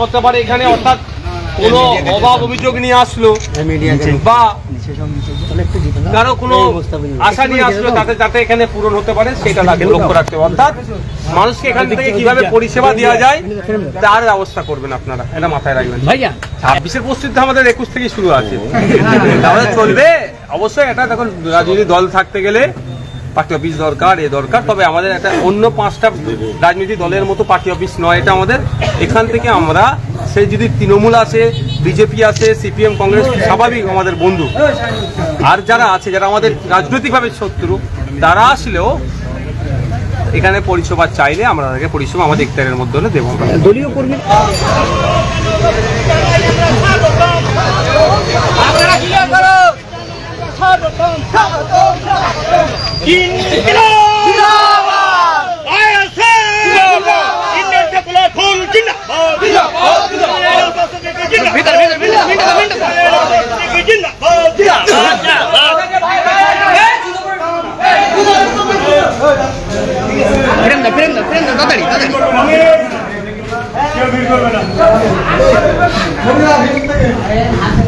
হতে পারে এখানে, অর্থাৎ কোনো অভাব অভিযোগ নিয়ে আসলো বা কারো কোনো আশা নিয়ে আসলো যাতে এখানে পূরণ হতে পারে সেটা লক্ষ্য রাখতে হবে। অর্থাৎ মানুষকে এখান থেকে কিভাবে পরিষেবা দেওয়া যায় তার ব্যবস্থা করবেন আপনারা, এটা মাথায় রাখবেন। 26-এর প্রস্তুতি আমাদের 21 থেকে শুরু আছে, তাহলে চলবে অবশ্যই। এটা দেখুন, রাজনৈতিক দল থাকতে গেলে পার্টি অফিস দরকার, দরকার। তবে আমাদের একটা অন্য 5টা রাজনৈতিক দলের মতো পার্টি অফিস নয় এটা আমাদের। এখান থেকে আমরা সেই যদি তৃণমূল আছে, বিজেপি আছে, সিপিএম, কংগ্রেস, স্বাভাবিক আমাদের বন্ধু, আর যারা আছে যারা আমাদের রাজনৈতিকভাবে শত্রু, তারা আসলেও এখানে পরিষেবা চাইলে আমরা তাদেরকে পরিষেবা আমাদের ইখতিয়ারের মধ্যে হলে দেবো। দলীয় কর্মী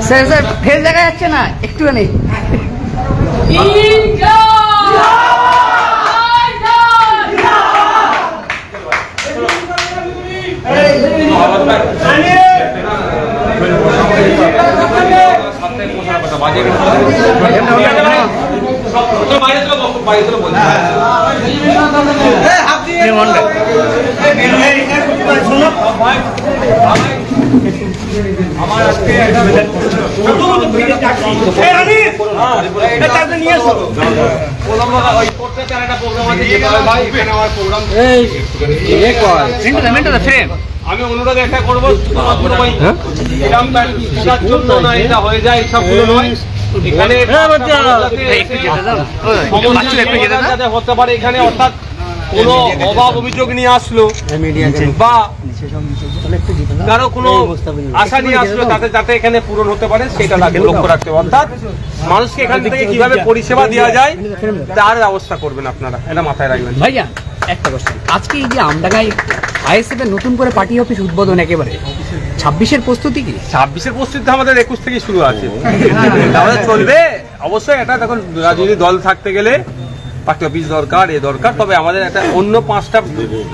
স্যার ফের দেখা যাচ্ছে না একটুখানি। আমার আজকে আমি অনুরোধ একটা করবো, জন্য না এটা হয়ে যায় সবগুলো নয়, এখানে হতে পারে এখানে, অর্থাৎ কোনো অভাব অভিযোগ নিয়ে আসলো বা কারো কোনো আশা নিয়ে আসলো যাতে এখানে পূরণ হতে পারে সেটা লক্ষ্য রাখতে হবে। অর্থাৎ মানুষকে এখান থেকে কিভাবে পরিষেবা দেওয়া যায় তার ব্যবস্থা করবেন আপনারা, এটা মাথায় রাখবেন। ভাইয়া একটা কোশ্চেন, আজকে এই যে আমডাঙ্গায় আইএসএফ এর নতুন করে পার্টি অফিস উদ্বোধন, একেবারে 26-এর প্রস্তুতি কি? 26-এর প্রস্তুতি আমাদের 21 থেকে শুরু আছে, তাহলে চলবে অবশ্যই। এটা দেখুন, রাজনৈতিক দল থাকতে গেলে পার্টি অফিস দরকার, দরকার। তবে আমাদের একটা অন্য 5টা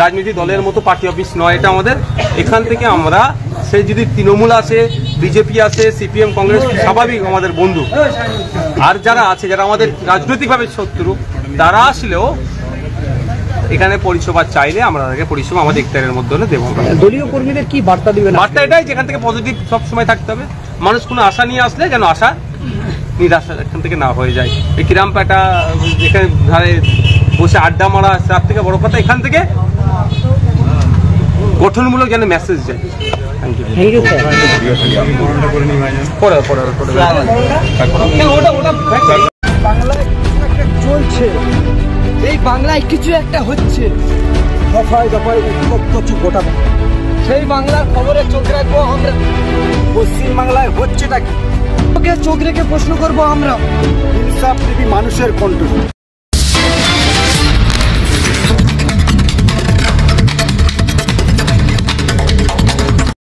রাজনৈতিক দলের মতো পার্টি অফিস নয় এটা আমাদের। এখান থেকে আমরা সেই যদি তৃণমূল আছে, বিজেপি আছে, সিপিএম, কংগ্রেস, স্বাভাবিক আমাদের বন্ধু, আর যারা আছে যারা আমাদের রাজনৈতিকভাবে শত্রু, তারা আসলেও এখানে পরিষেবা চাইলে আমরা তাদেরকে পরিষেবা আমাদের ইখতিয়ারের মধ্যে হলে দেবো। দলীয় কর্মীদের কি বার্তা দিবেন? বার্তা এটাই, যেখান থেকে পজিটিভ সবসময় থাকতে হবে। মানুষ কোনো আশা নিয়ে আসলে যেন আশা নিরাশা এখান থেকে না হয়ে যায়। এই কিরামপাটা যেখানে ধারে বসে আড্ডা মারা, তার থেকে বড় কথা এখান থেকে গঠনমূলক যেন মেসেজ যায়। চলছে এই বাংলায় কিছু একটা হচ্ছে, দফায় দফায় উত্তপ্ত গোটা। সেই বাংলার খবরে চোখ রাখবো আমরা। পশ্চিম বাংলায় হচ্ছেটা কি, চোখ রেখে প্রশ্ন করবো আমরা। ইনসাফ প্রেমী মানুষের কণ্ঠ।